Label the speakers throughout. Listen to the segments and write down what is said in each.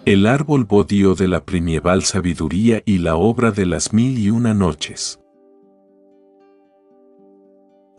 Speaker 1: El árbol bodío de la primieval sabiduría y la obra de las 1001 noches.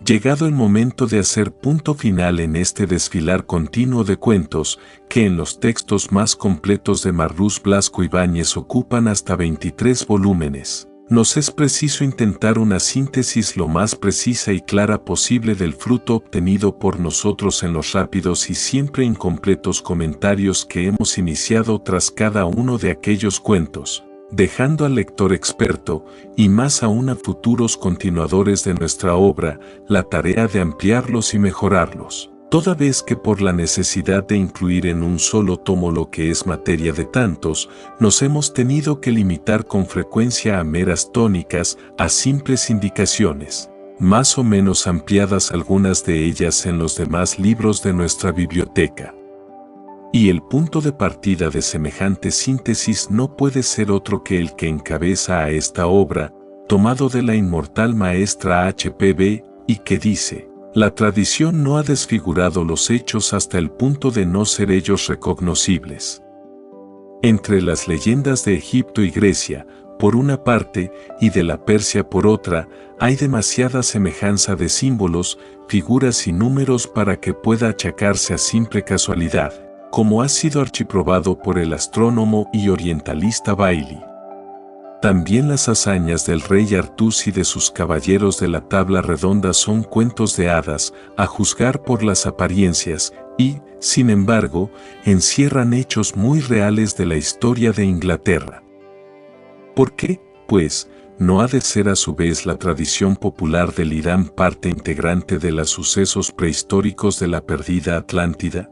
Speaker 1: Llegado el momento de hacer punto final en este desfilar continuo de cuentos, que en los textos más completos de Marluz Blasco Ibáñez ocupan hasta 23 volúmenes, nos es preciso intentar una síntesis lo más precisa y clara posible del fruto obtenido por nosotros en los rápidos y siempre incompletos comentarios que hemos iniciado tras cada uno de aquellos cuentos, dejando al lector experto, y más aún a futuros continuadores de nuestra obra, la tarea de ampliarlos y mejorarlos, toda vez que por la necesidad de incluir en un solo tomo lo que es materia de tantos, nos hemos tenido que limitar con frecuencia a meras tónicas, a simples indicaciones, más o menos ampliadas algunas de ellas en los demás libros de nuestra biblioteca. Y el punto de partida de semejante síntesis no puede ser otro que el que encabeza a esta obra, tomado de la inmortal maestra H.P.B., y que dice: la tradición no ha desfigurado los hechos hasta el punto de no ser ellos recognoscibles. Entre las leyendas de Egipto y Grecia, por una parte, y de la Persia por otra, hay demasiada semejanza de símbolos, figuras y números para que pueda achacarse a simple casualidad, como ha sido archiprobado por el astrónomo y orientalista Bailly. También las hazañas del rey Artús y de sus caballeros de la tabla redonda son cuentos de hadas, a juzgar por las apariencias, y, sin embargo, encierran hechos muy reales de la historia de Inglaterra. ¿Por qué, pues, no ha de ser a su vez la tradición popular del Irán parte integrante de los sucesos prehistóricos de la perdida Atlántida?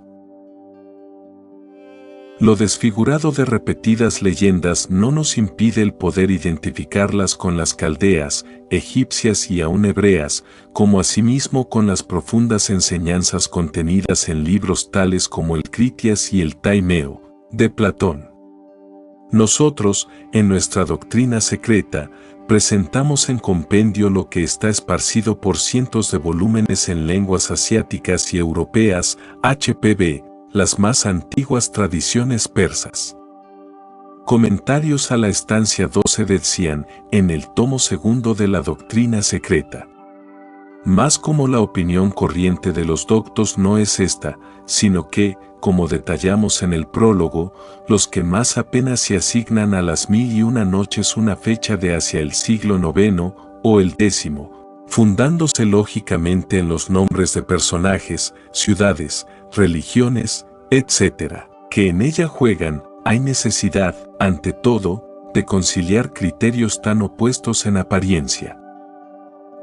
Speaker 1: Lo desfigurado de repetidas leyendas no nos impide el poder identificarlas con las caldeas, egipcias y aún hebreas, como asimismo con las profundas enseñanzas contenidas en libros tales como el Critias y el Taimeo, de Platón. Nosotros, en nuestra doctrina secreta, presentamos en compendio lo que está esparcido por cientos de volúmenes en lenguas asiáticas y europeas, H.P.B., las más antiguas tradiciones persas. Comentarios a la estancia 12 de Xian, en el tomo segundo de la doctrina secreta. Más como la opinión corriente de los doctos no es esta, sino que, como detallamos en el prólogo, los que más apenas se asignan a las 1001 noches una fecha de hacia el siglo IX o el X, fundándose lógicamente en los nombres de personajes, ciudades, religiones, etc., que en ella juegan, hay necesidad, ante todo, de conciliar criterios tan opuestos en apariencia.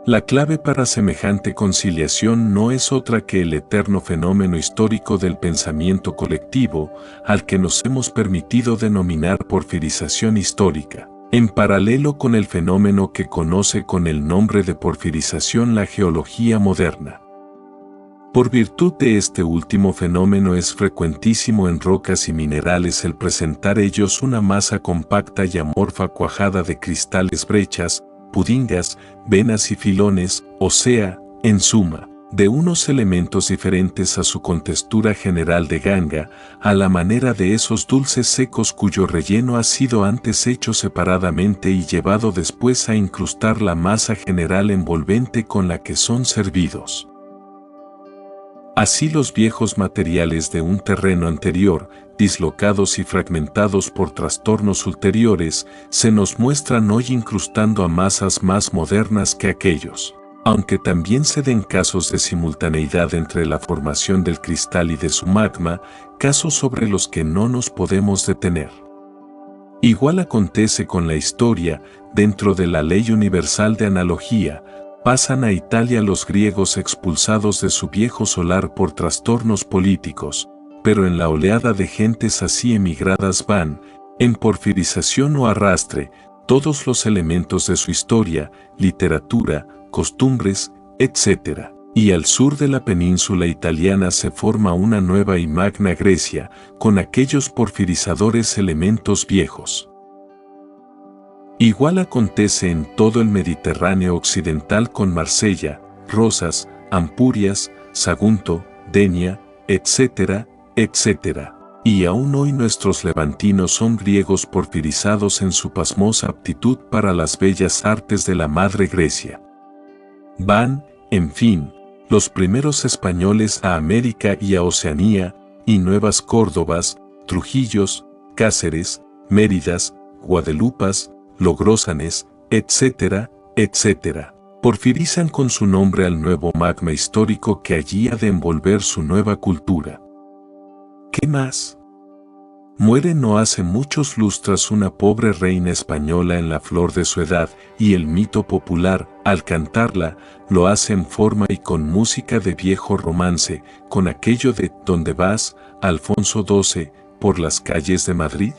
Speaker 1: La clave para semejante conciliación no es otra que el eterno fenómeno histórico del pensamiento colectivo, al que nos hemos permitido denominar porfirización histórica, en paralelo con el fenómeno que conoce con el nombre de porfirización la geología moderna. Por virtud de este último fenómeno es frecuentísimo en rocas y minerales el presentar ellos una masa compacta y amorfa cuajada de cristales, brechas, pudingas, venas y filones, o sea, en suma, de unos elementos diferentes a su contextura general de ganga, a la manera de esos dulces secos cuyo relleno ha sido antes hecho separadamente y llevado después a incrustar la masa general envolvente con la que son servidos. Así los viejos materiales de un terreno anterior, dislocados y fragmentados por trastornos ulteriores, se nos muestran hoy incrustando a masas más modernas que aquellos, aunque también se den casos de simultaneidad entre la formación del cristal y de su magma, casos sobre los que no nos podemos detener. Igual acontece con la historia, dentro de la ley universal de analogía. Pasan a Italia los griegos expulsados de su viejo solar por trastornos políticos, pero en la oleada de gentes así emigradas van, en porfirización o arrastre, todos los elementos de su historia, literatura, costumbres, etc. Y al sur de la península italiana se forma una nueva y magna Grecia, con aquellos porfirizadores elementos viejos. Igual acontece en todo el Mediterráneo occidental con Marsella, Rosas, Ampurias, Sagunto, Denia, etc., etc. y aún hoy nuestros levantinos son griegos porfirizados en su pasmosa aptitud para las bellas artes de la madre Grecia. Van, en fin, los primeros españoles a América y a Oceanía, y Nuevas Córdobas, Trujillos, Cáceres, Méridas, Guadalupas, Logrosanes, etcétera, etcétera. Porfirizan con su nombre al nuevo magma histórico que allí ha de envolver su nueva cultura. ¿Qué más? Muere no hace muchos lustros una pobre reina española en la flor de su edad, y el mito popular, al cantarla, lo hace en forma y con música de viejo romance, con aquello de «¿Dónde vas, Alfonso XII, por las calles de Madrid?»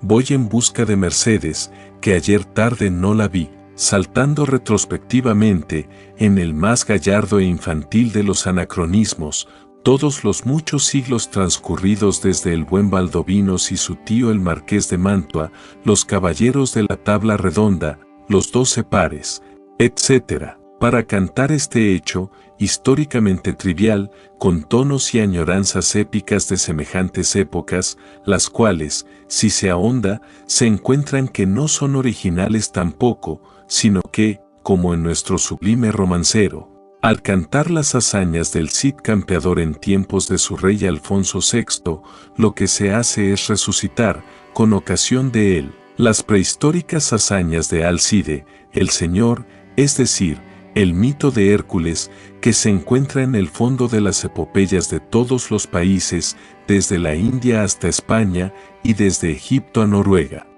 Speaker 1: Voy en busca de Mercedes, que ayer tarde no la vi, saltando retrospectivamente, en el más gallardo e infantil de los anacronismos, todos los muchos siglos transcurridos desde el buen Valdovinos y su tío el Marqués de Mantua, los caballeros de la tabla redonda, los 12 pares, etc., para cantar este hecho, históricamente trivial, con tonos y añoranzas épicas de semejantes épocas, las cuales, si se ahonda, se encuentran que no son originales tampoco, sino que, como en nuestro sublime romancero, al cantar las hazañas del Cid campeador en tiempos de su rey Alfonso VI, lo que se hace es resucitar, con ocasión de él, las prehistóricas hazañas de Alcide, el Señor, es decir, el mito de Hércules, que se encuentra en el fondo de las epopeyas de todos los países, desde la India hasta España y desde Egipto a Noruega.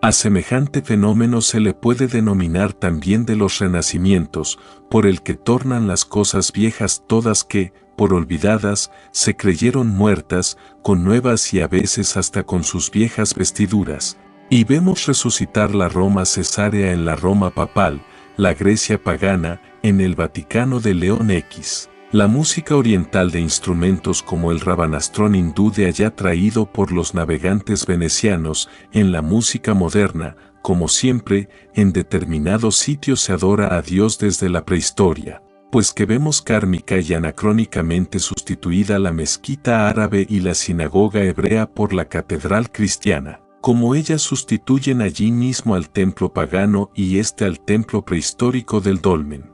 Speaker 1: A semejante fenómeno se le puede denominar también de los renacimientos, por el que tornan las cosas viejas todas que, por olvidadas, se creyeron muertas, con nuevas y a veces hasta con sus viejas vestiduras, y vemos resucitar la Roma cesárea en la Roma papal, la Grecia pagana, en el Vaticano de León X. La música oriental de instrumentos como el rabanastrón hindú de allá traído por los navegantes venecianos, en la música moderna, como siempre, en determinados sitios se adora a Dios desde la prehistoria, pues que vemos kármica y anacrónicamente sustituida la mezquita árabe y la sinagoga hebrea por la catedral cristiana, como ellas sustituyen allí mismo al templo pagano y al templo prehistórico del dolmen.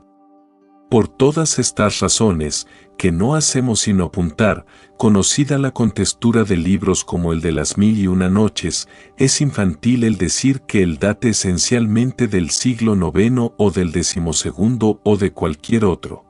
Speaker 1: Por todas estas razones, que no hacemos sino apuntar, conocida la contextura de libros como el de las 1001 noches, es infantil el decir que él date esencialmente del siglo IX o del XII o de cualquier otro.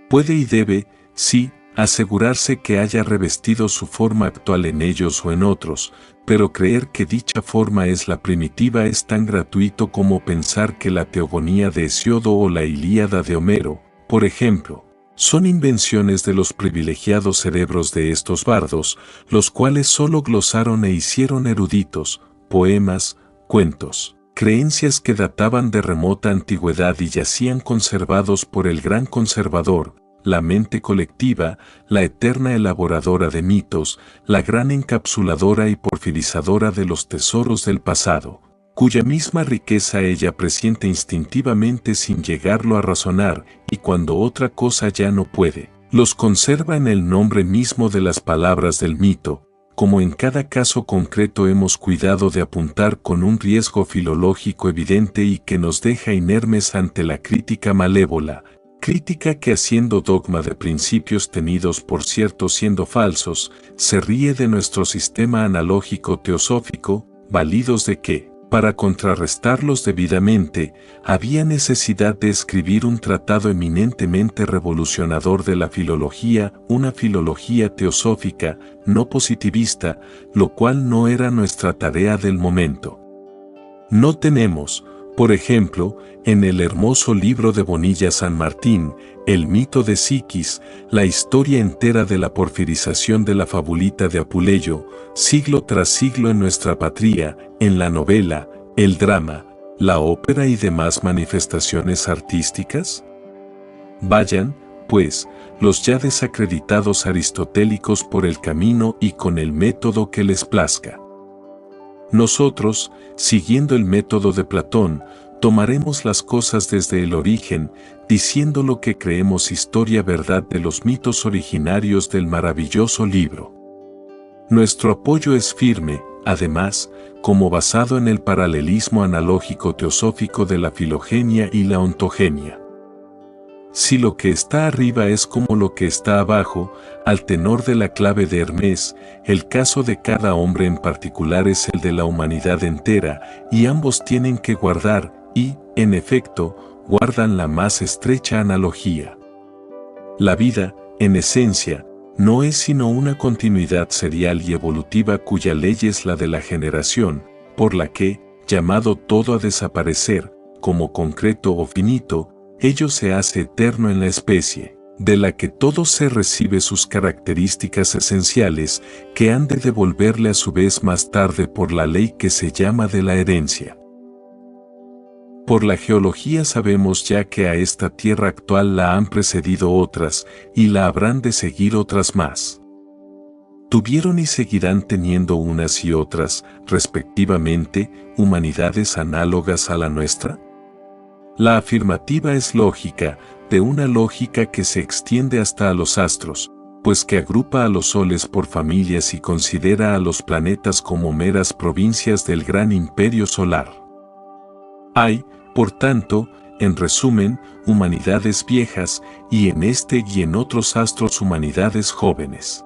Speaker 1: Puede y debe, sí, asegurarse que haya revestido su forma actual en ellos o en otros, pero creer que dicha forma es la primitiva es tan gratuito como pensar que la Teogonía de Hesiodo o la Ilíada de Homero, por ejemplo, son invenciones de los privilegiados cerebros de estos bardos, los cuales solo glosaron e hicieron eruditos, poemas, cuentos, creencias que databan de remota antigüedad y yacían conservados por el gran conservador, la mente colectiva, la eterna elaboradora de mitos, la gran encapsuladora y porfirizadora de los tesoros del pasado, cuya misma riqueza ella presiente instintivamente sin llegarlo a razonar, y cuando otra cosa ya no puede, los conserva en el nombre mismo de las palabras del mito, como en cada caso concreto hemos cuidado de apuntar con un riesgo filológico evidente y que nos deja inermes ante la crítica malévola, crítica que haciendo dogma de principios tenidos por cierto siendo falsos, se ríe de nuestro sistema analógico teosófico, validos de que, para contrarrestarlos debidamente, había necesidad de escribir un tratado eminentemente revolucionador de la filología, una filología teosófica, no positivista, lo cual no era nuestra tarea del momento. No tenemos, por ejemplo, en el hermoso libro de Bonilla San Martín, El mito de Psiquis, la historia entera de la porfirización de la fabulita de Apuleyo, siglo tras siglo en nuestra patria, en la novela, el drama, la ópera y demás manifestaciones artísticas? Vayan, pues, los ya desacreditados aristotélicos por el camino y con el método que les plazca. Nosotros, siguiendo el método de Platón, tomaremos las cosas desde el origen, diciendo lo que creemos historia verdad de los mitos originarios del maravilloso libro. Nuestro apoyo es firme, además, como basado en el paralelismo analógico teosófico de la filogenia y la ontogenia. Si lo que está arriba es como lo que está abajo, al tenor de la clave de Hermés, el caso de cada hombre en particular es el de la humanidad entera, y ambos tienen que guardar, y, en efecto, guardan la más estrecha analogía. La vida, en esencia, no es sino una continuidad serial y evolutiva cuya ley es la de la generación, por la que, llamado todo a desaparecer, como concreto o finito, ello se hace eterno en la especie, de la que todo se recibe sus características esenciales, que han de devolverle a su vez más tarde por la ley que se llama de la herencia. Por la geología sabemos ya que a esta tierra actual la han precedido otras, y la habrán de seguir otras más. Tuvieron y seguirán teniendo unas y otras, respectivamente, humanidades análogas a la nuestra. La afirmativa es lógica, de una lógica que se extiende hasta a los astros, pues que agrupa a los soles por familias y considera a los planetas como meras provincias del gran imperio solar. Hay, por tanto, en resumen, humanidades viejas, y en este y en otros astros humanidades jóvenes.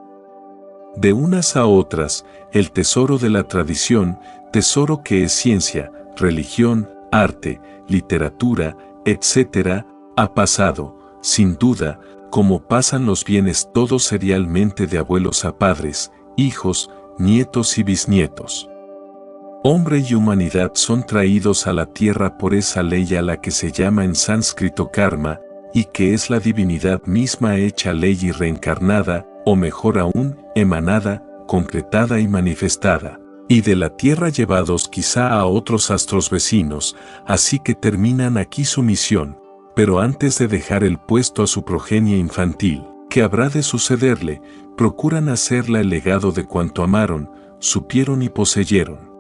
Speaker 1: De unas a otras, el tesoro de la tradición, tesoro que es ciencia, religión, arte, literatura, etc., ha pasado, sin duda, como pasan los bienes todos serialmente de abuelos a padres, hijos, nietos y bisnietos. Hombre y humanidad son traídos a la tierra por esa ley a la que se llama en sánscrito karma, y que es la divinidad misma hecha ley y reencarnada, o mejor aún, emanada, concretada y manifestada, y de la tierra llevados quizá a otros astros vecinos, así que terminan aquí su misión, pero antes de dejar el puesto a su progenie infantil, que habrá de sucederle, procuran hacerla el legado de cuanto amaron, supieron y poseyeron.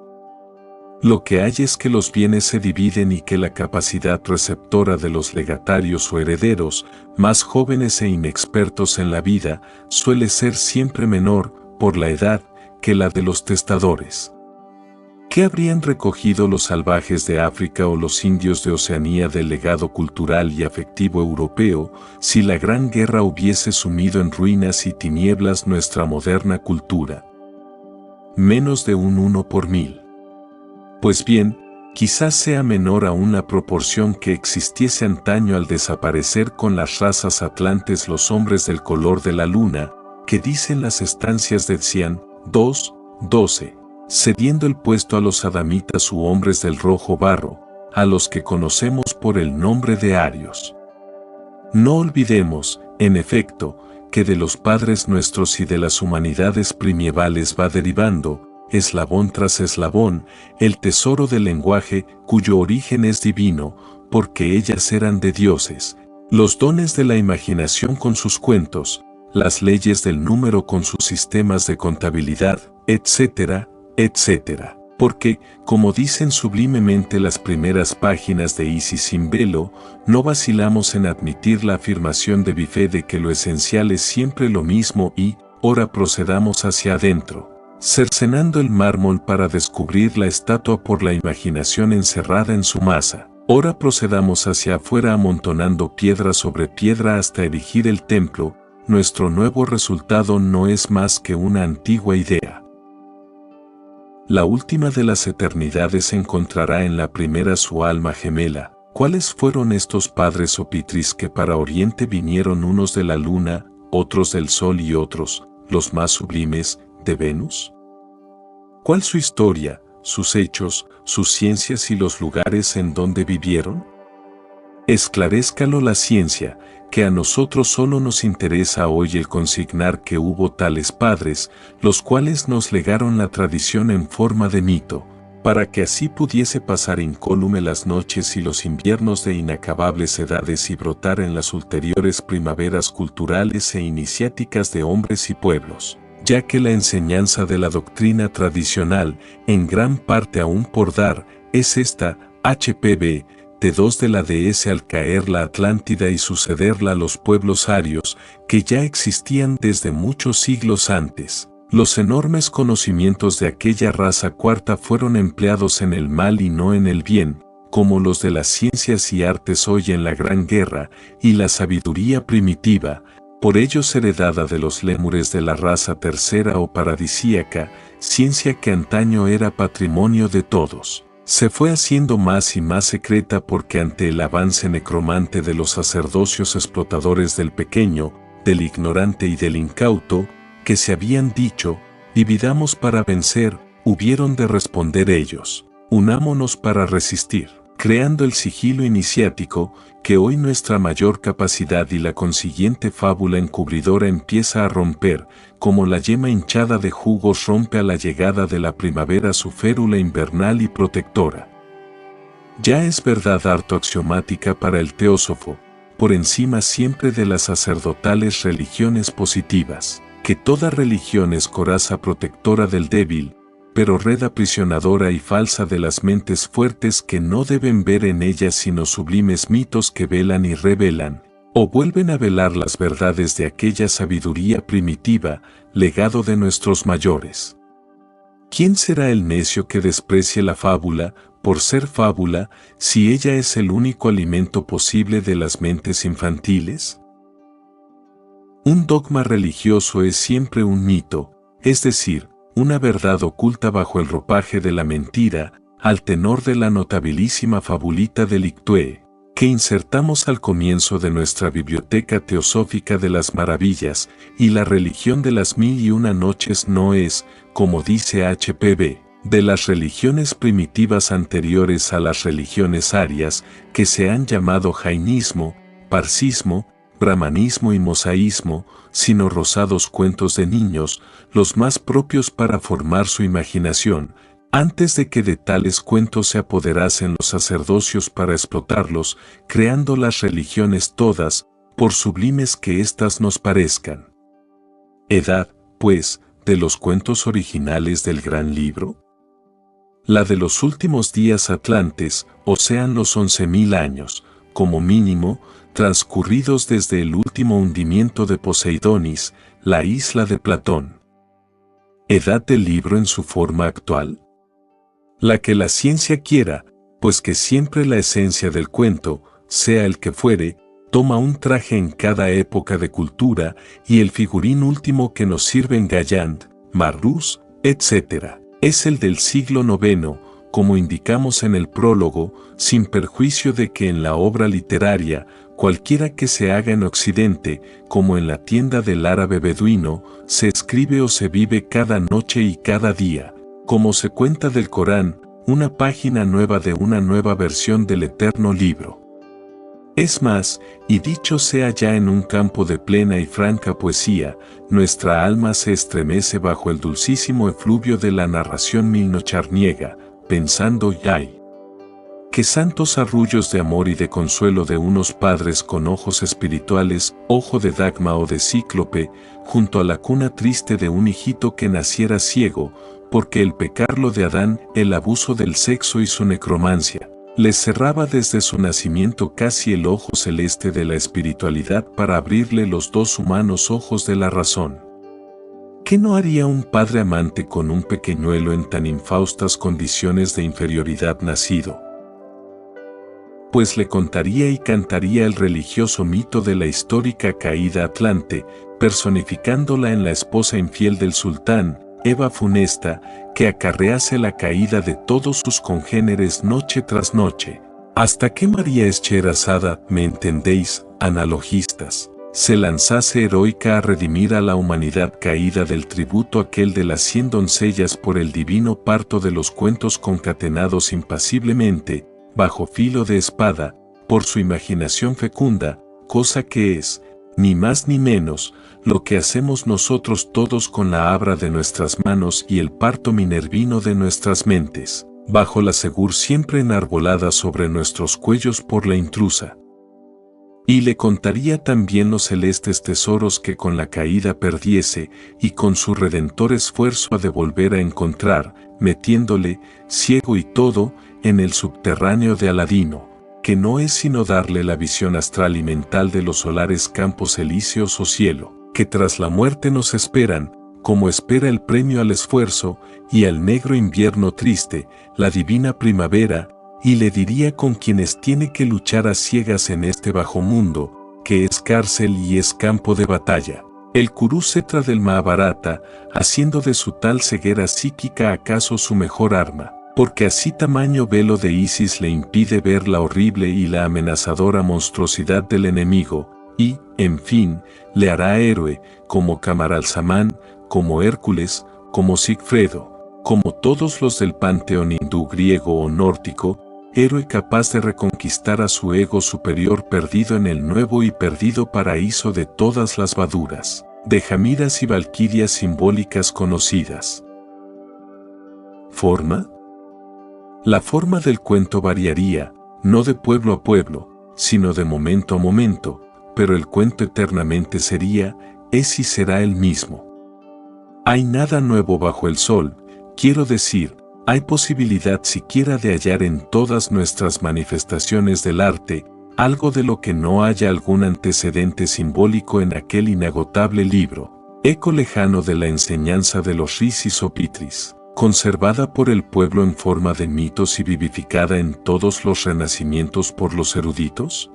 Speaker 1: Lo que hay es que los bienes se dividen y que la capacidad receptora de los legatarios o herederos, más jóvenes e inexpertos en la vida, suele ser siempre menor, por la edad, que la de los testadores. ¿Qué habrían recogido los salvajes de África o los indios de Oceanía del legado cultural y afectivo europeo, si la Gran Guerra hubiese sumido en ruinas y tinieblas nuestra moderna cultura? Menos de un 1 por 1000. Pues bien, quizás sea menor aún la proporción que existiese antaño al desaparecer con las razas atlantes los hombres del color de la luna, que dicen las estancias de Cian 2:12, cediendo el puesto a los adamitas u hombres del rojo barro, a los que conocemos por el nombre de arios. No olvidemos, en efecto, que de los padres nuestros y de las humanidades primievales va derivando, eslabón tras eslabón, el tesoro del lenguaje cuyo origen es divino, porque ellas eran de dioses, los dones de la imaginación con sus cuentos, las leyes del número con sus sistemas de contabilidad, etcétera, etcétera. Porque, como dicen sublimemente las primeras páginas de Isis sin velo, no vacilamos en admitir la afirmación de Buffet de que lo esencial es siempre lo mismo y, ora procedamos hacia adentro, cercenando el mármol para descubrir la estatua por la imaginación encerrada en su masa. Ora procedamos hacia afuera amontonando piedra sobre piedra hasta erigir el templo. Nuestro nuevo resultado no es más que una antigua idea. La última de las eternidades encontrará en la primera su alma gemela. ¿Cuáles fueron estos padres o pitris que para Oriente vinieron unos de la luna, otros del sol y otros, los más sublimes, de Venus? ¿Cuál su historia, sus hechos, sus ciencias y los lugares en donde vivieron? Esclarezcalo la ciencia, que a nosotros solo nos interesa hoy el consignar que hubo tales padres, los cuales nos legaron la tradición en forma de mito, para que así pudiese pasar incólume las noches y los inviernos de inacabables edades y brotar en las ulteriores primaveras culturales e iniciáticas de hombres y pueblos, ya que la enseñanza de la doctrina tradicional, en gran parte aún por dar, es esta, HPB, de dos de la DS al caer la Atlántida y sucederla a los pueblos arios, que ya existían desde muchos siglos antes. Los enormes conocimientos de aquella raza cuarta fueron empleados en el mal y no en el bien, como los de las ciencias y artes hoy en la Gran Guerra, y la sabiduría primitiva, por ellos heredada de los lémures de la raza tercera o paradisíaca, ciencia que antaño era patrimonio de todos, se fue haciendo más y más secreta porque ante el avance necromante de los sacerdocios explotadores del pequeño, del ignorante y del incauto, que se habían dicho, dividamos para vencer, hubieron de responder ellos, unámonos para resistir, creando el sigilo iniciático, que hoy nuestra mayor capacidad y la consiguiente fábula encubridora empieza a romper, como la yema hinchada de jugos rompe a la llegada de la primavera su férula invernal y protectora. Ya es verdad harto axiomática para el teósofo, por encima siempre de las sacerdotales religiones positivas, que toda religión es coraza protectora del débil, pero red aprisionadora y falsa de las mentes fuertes que no deben ver en ellas sino sublimes mitos que velan y revelan, o vuelven a velar las verdades de aquella sabiduría primitiva, legado de nuestros mayores. ¿Quién será el necio que desprecie la fábula, por ser fábula, si ella es el único alimento posible de las mentes infantiles? Un dogma religioso es siempre un mito, es decir, una verdad oculta bajo el ropaje de la mentira, al tenor de la notabilísima fabulita de Lictue, que insertamos al comienzo de nuestra biblioteca teosófica de las maravillas, y la religión de las 1001 noches no es, como dice HPB, de las religiones primitivas anteriores a las religiones arias, que se han llamado jainismo, parsismo, brahmanismo y mosaísmo, sino rosados cuentos de niños, los más propios para formar su imaginación, antes de que de tales cuentos se apoderasen los sacerdocios para explotarlos, creando las religiones todas, por sublimes que éstas nos parezcan. Edad, pues, de los cuentos originales del gran libro. La de los últimos días atlantes, o sean los 11.000 años, como mínimo, transcurridos desde el último hundimiento de Poseidonis, la isla de Platón. ¿Edad del libro en su forma actual? La que la ciencia quiera, pues que siempre la esencia del cuento, sea el que fuere, toma un traje en cada época de cultura y el figurín último que nos sirven Galland, Marrús, etc., es el del siglo IX, como indicamos en el prólogo, sin perjuicio de que en la obra literaria, cualquiera que se haga en Occidente, como en la tienda del árabe beduino, se escribe o se vive cada noche y cada día, como se cuenta del Corán, una página nueva de una nueva versión del eterno libro. Es más, y dicho sea ya en un campo de plena y franca poesía, nuestra alma se estremece bajo el dulcísimo efluvio de la narración milnocharniega, pensando ¡ay! Que santos arrullos de amor y de consuelo de unos padres con ojos espirituales, ojo de Dagma o de Cíclope, junto a la cuna triste de un hijito que naciera ciego, porque el pecarlo de Adán, el abuso del sexo y su necromancia, les cerraba desde su nacimiento casi el ojo celeste de la espiritualidad para abrirle los dos humanos ojos de la razón. ¿Qué no haría un padre amante con un pequeñuelo en tan infaustas condiciones de inferioridad nacido? Pues le contaría y cantaría el religioso mito de la histórica caída atlante, personificándola en la esposa infiel del sultán, Eva funesta, que acarrease la caída de todos sus congéneres noche tras noche, hasta que María Scheherazada, ¿me entendéis, analogistas?, se lanzase heroica a redimir a la humanidad caída del tributo aquel de las 100 doncellas por el divino parto de los cuentos concatenados impasiblemente, bajo filo de espada, por su imaginación fecunda, cosa que es, ni más ni menos, lo que hacemos nosotros todos con la abra de nuestras manos y el parto minervino de nuestras mentes, bajo la segur siempre enarbolada sobre nuestros cuellos por la intrusa. Y le contaría también los celestes tesoros que con la caída perdiese y con su redentor esfuerzo ha de volver a encontrar, metiéndole, ciego y todo, en el subterráneo de Aladino, que no es sino darle la visión astral y mental de los solares campos elíseos o cielo, que tras la muerte nos esperan, como espera el premio al esfuerzo, y al negro invierno triste, la divina primavera, y le diría con quienes tiene que luchar a ciegas en este bajo mundo, que es cárcel y es campo de batalla. El Kurukshetra del Mahabharata, haciendo de su tal ceguera psíquica acaso su mejor arma, porque así tamaño velo de Isis le impide ver la horrible y la amenazadora monstruosidad del enemigo, y, en fin, le hará héroe, como Camaralzaman, como Hércules, como Sigfredo, como todos los del panteón hindú, griego o nórdico, héroe capaz de reconquistar a su ego superior perdido en el nuevo y perdido paraíso de todas las vaduras, de jamiras y valquirias simbólicas conocidas. ¿Forma? La forma del cuento variaría, no de pueblo a pueblo, sino de momento a momento, pero el cuento eternamente sería, es y será el mismo. Hay nada nuevo bajo el sol, quiero decir, hay posibilidad siquiera de hallar en todas nuestras manifestaciones del arte, algo de lo que no haya algún antecedente simbólico en aquel inagotable libro, eco lejano de la enseñanza de los rishis o pitris, conservada por el pueblo en forma de mitos y vivificada en todos los renacimientos por los eruditos?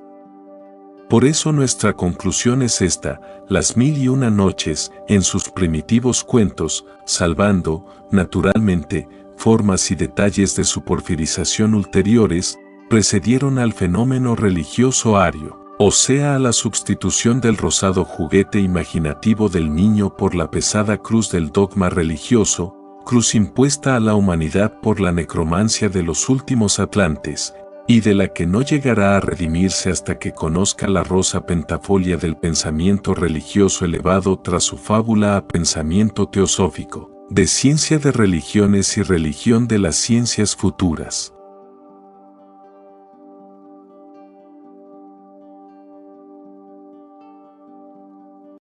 Speaker 1: Por eso nuestra conclusión es esta: las 1001 noches, en sus primitivos cuentos, salvando, naturalmente, formas y detalles de su porfirización ulteriores, precedieron al fenómeno religioso ario, o sea, a la sustitución del rosado juguete imaginativo del niño por la pesada cruz del dogma religioso, cruz impuesta a la humanidad por la necromancia de los últimos atlantes, y de la que no llegará a redimirse hasta que conozca la rosa pentafolia del pensamiento religioso elevado tras su fábula a pensamiento teosófico, de ciencia de religiones y religión de las ciencias futuras.